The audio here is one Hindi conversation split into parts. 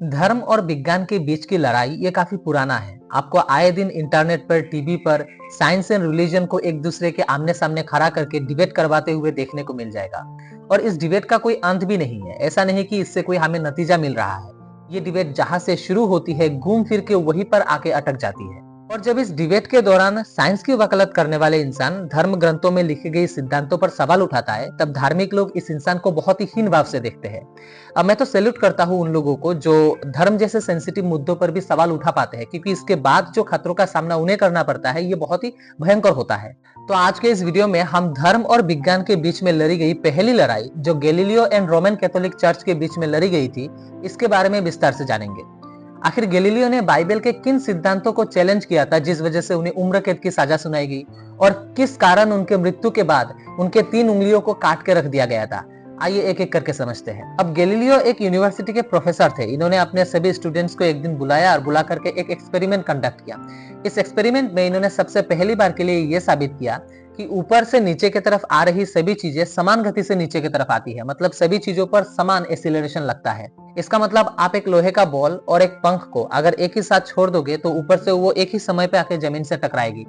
धर्म और विज्ञान के बीच की लड़ाई ये काफी पुराना है। आपको आए दिन इंटरनेट पर, टीवी पर साइंस एंड रिलीजन को एक दूसरे के आमने सामने खड़ा करके डिबेट करवाते हुए देखने को मिल जाएगा। और इस डिबेट का कोई अंत भी नहीं है। ऐसा नहीं कि इससे कोई हमें नतीजा मिल रहा है। ये डिबेट जहां से शुरू होती है, घूम फिर के वहीं पर आके अटक जाती है। और जब इस डिबेट के दौरान साइंस की वकालत करने वाले इंसान धर्म ग्रंथों में लिखी गई सिद्धांतों पर सवाल उठाता है, तब धार्मिक लोग इस इंसान को बहुत ही हीन भाव से देखते हैं। अब मैं तो सैल्यूट करता हूँ उन लोगों को जो धर्म जैसे सेंसिटिव मुद्दों पर भी सवाल उठा पाते हैं, क्योंकि इसके बाद जो खतरों का सामना उन्हें करना पड़ता है ये बहुत ही भयंकर होता है। तो आज के इस वीडियो में हम धर्म और विज्ञान के बीच में लड़ी गई पहली लड़ाई, जो Galileo and Roman Catholic church के बीच में लड़ी गई थी, इसके बारे में विस्तार से जानेंगे। आखिर गैलीलियो ने बाइबल के किन सिद्धांतों को चैलेंज किया था जिस वजह से उन्हें उम्र कैद की सजा सुनाई गई, और किस कारण उनके मृत्यु के बाद उनके 3 उंगलियों को काट के रख दिया गया था। आइए एक एक करके समझते हैं। अब गैलीलियो एक यूनिवर्सिटी के प्रोफेसर थे। इन्होंने अपने सभी स्टूडेंट्स को एक दिन बुलाया और बुला करके एक एक्सपेरिमेंट कंडक्ट किया। इस एक्सपेरिमेंट में इन्होंने सबसे पहली बार के लिए यह साबित किया कि ऊपर से नीचे की तरफ आ रही सभी चीजें समान गति से नीचे की तरफ आती है। मतलब सभी चीजों पर समान एक्सीलरेशन लगता है। इसका मतलब आप एक लोहे का बॉल और एक पंख को अगर एक ही साथ छोड़ दोगे तो ऊपर से वो एक ही समय पे आके जमीन से टकराएगी।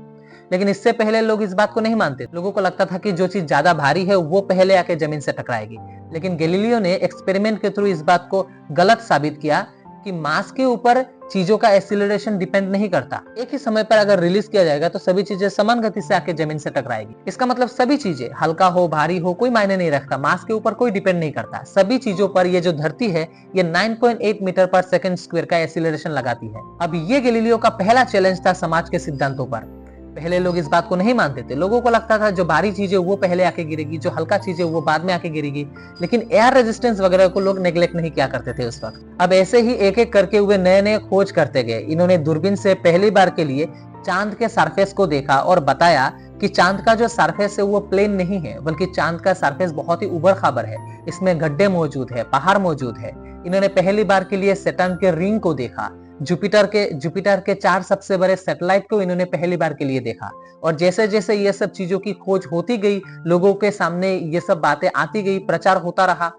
लेकिन इससे पहले लोग इस बात को नहीं मानते। लोगों को लगता था कि जो चीज ज्यादा भारी है वो पहले आके जमीन से टकराएगी। लेकिन गैलीलियो ने एक्सपेरिमेंट के थ्रू इस बात को गलत साबित किया कि मास के ऊपर चीजों का एक्सीलरेशन डिपेंड नहीं करता। एक ही समय पर अगर रिलीज किया जाएगा तो सभी चीजें समान गति से आके जमीन से टकराएगी। इसका मतलब सभी चीजें, हल्का हो भारी हो, कोई मायने नहीं रखता, मास के ऊपर कोई डिपेंड नहीं करता। सभी चीजों पर ये जो धरती है ये 9.8 मीटर पर सेकंड स्क्वायर का एक्सीलरेशन लगाती है। अब ये गैलीलियो का पहला चैलेंज था समाज के सिद्धांतों पर। पहले लोग इस बात को नहीं मानते थे। लोगों को लगता था जो भारी चीज है वो पहले आके गिरेगी, जो हल्का चीज है वो बाद में आके गिरेगी। लेकिन एयर रेजिस्टेंस वगैरह को लोग नेग्लेक्ट नहीं किया करते थे उस वक्त। अब ऐसे ही एक एक करके हुए नए नए खोज करते गए। इन्होंने दूरबीन से पहली बार के लिए चांद के सरफेस को देखा और बताया कि चांद का जो सरफेस है वो प्लेन नहीं है, बल्कि चांद का सरफेस बहुत ही उबड़ खाबड़ है। इसमें गड्ढे मौजूद है, पहाड़ मौजूद है। इन्होंने पहली बार के लिए सैटर्न के रिंग को देखा। जुपिटर के 4 सबसे बड़े सैटेलाइट को इन्होंने पहली बार के लिए देखा। और जैसे जैसे ये सब चीजों की खोज होती गई, लोगों के सामने ये सब बातें आती गई, प्रचार होता रहा,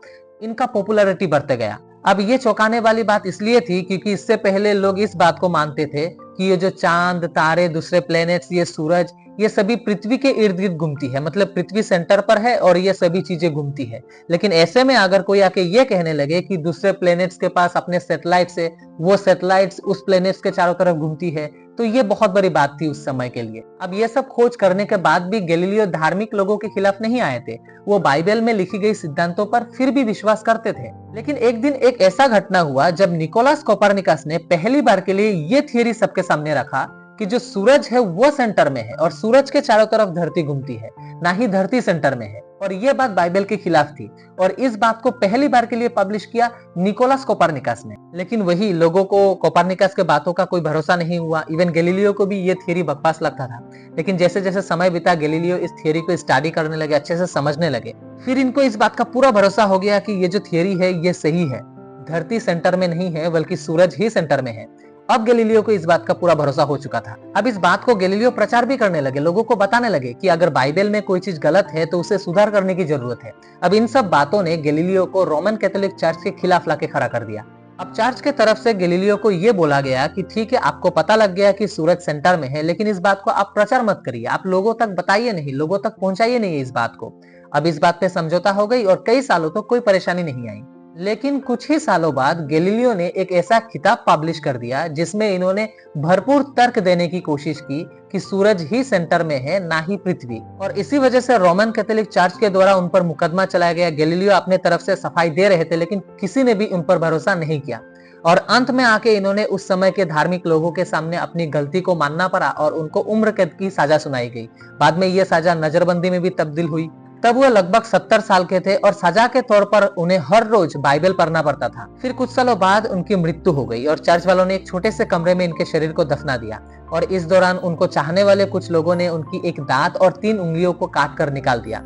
इनका पॉपुलैरिटी बढ़ते गया। अब ये चौंकाने वाली बात इसलिए थी क्योंकि इससे पहले लोग इस बात को मानते थे कि ये जो चांद, तारे, दूसरे प्लैनेट्स, ये सूरज, ये सभी पृथ्वी के इर्द गिर्द घूमती है। मतलब पृथ्वी सेंटर पर है और ये सभी चीजें घूमती है। लेकिन ऐसे में अगर कोई आके ये कहने लगे कि दूसरे प्लैनेट्स के पास अपने सैटेलाइट से वो सैटेलाइट्स उस प्लैनेट्स के चारों तरफ घूमती है, तो ये बहुत बड़ी बात थी उस समय के लिए। अब ये सब खोज करने के बाद भी गैलीलियो धार्मिक लोगों के खिलाफ नहीं आए थे। वो बाइबल में लिखी गई सिद्धांतों पर फिर भी विश्वास करते थे। लेकिन एक दिन एक ऐसा घटना हुआ जब निकोलस कोपरनिकस ने पहली बार के लिए ये थियरी सबके सामने रखा कि जो सूरज है वो सेंटर में है और सूरज के चारों तरफ धरती घूमती है, ना ही धरती सेंटर में है। और ये बात बाइबल के खिलाफ थी। और इस बात को पहली बार के लिए पब्लिश किया निकोलस कोपरनिकस ने। लेकिन वही लोगों को कोपरनिकस के बातों का कोई भरोसा नहीं हुआ। इवन गैलीलियो को भी ये थियरी बकवास लगता था। लेकिन जैसे जैसे समय बीता, गैलीलियो इस थियरी को स्टडी करने लगे, अच्छे से समझने लगे। फिर इनको इस बात का पूरा भरोसा हो गया कि ये जो थियरी है ये सही है। धरती सेंटर में नहीं है बल्कि सूरज ही सेंटर में है। अब गैलीलियो को इस बात का पूरा भरोसा हो चुका था। अब इस बात को गैलीलियो प्रचार भी करने लगे, लोगों को बताने लगे कि अगर बाइबल में कोई चीज गलत है तो उसे सुधार करने की जरूरत है। अब इन सब बातों ने गैलीलियो को रोमन कैथोलिक चर्च के खिलाफ लाके खड़ा कर दिया। अब चर्च के तरफ से गैलीलियो को यह बोला गया कि ठीक है, आपको पता लग गया कि सूरज सेंटर में है, लेकिन इस बात को आप प्रचार मत करिए, आप लोगों तक बताइए नहीं, लोगों तक पहुंचाइए नहीं इस बात को। अब इस बात पे समझौता हो गई और कई सालों तक कोई परेशानी नहीं आई। लेकिन कुछ ही सालों बाद गैलीलियो ने एक ऐसा किताब पब्लिश कर दिया जिसमें इन्होंने भरपूर तर्क देने की कोशिश की कि सूरज ही सेंटर में है, ना ही पृथ्वी। और इसी वजह से रोमन कैथोलिक चर्च के द्वारा उन पर मुकदमा चलाया गया। गैलीलियो अपने तरफ से सफाई दे रहे थे, लेकिन किसी ने भी उन पर भरोसा नहीं किया। और अंत में आके इन्होंने उस समय के धार्मिक लोगों के सामने अपनी गलती को मानना पड़ा और उनको उम्र कैद की सजा सुनाई गई। बाद में यह सजा नजरबंदी में भी तब्दील हुई। तब वो लगभग 70 साल के थे और सजा के तौर पर उन्हें हर रोज बाइबल पढ़ना पड़ता था। फिर कुछ सालों बाद उनकी मृत्यु हो गई और चर्च वालों ने एक छोटे से कमरे में इनके शरीर को दफना दिया। और इस दौरान उनको चाहने वाले कुछ लोगों ने उनकी एक दांत और 3 उंगलियों को काट कर निकाल दिया।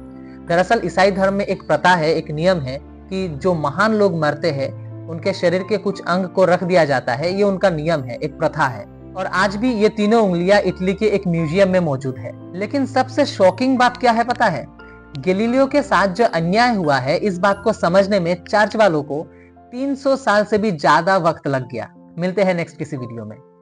दरअसल ईसाई धर्म में एक प्रथा है, एक नियम है कि जो महान लोग मरते हैं उनके शरीर के कुछ अंग को रख दिया जाता है। ये उनका नियम है, एक प्रथा है। और आज भी ये तीनों उंगलियां इटली के एक म्यूजियम में मौजूद है। लेकिन सबसे शॉकिंग बात क्या है पता है? गैलीलियो के साथ जो अन्याय हुआ है, इस बात को समझने में चर्च वालों को 300 साल से भी ज्यादा वक्त लग गया। मिलते हैं नेक्स्ट किसी वीडियो में।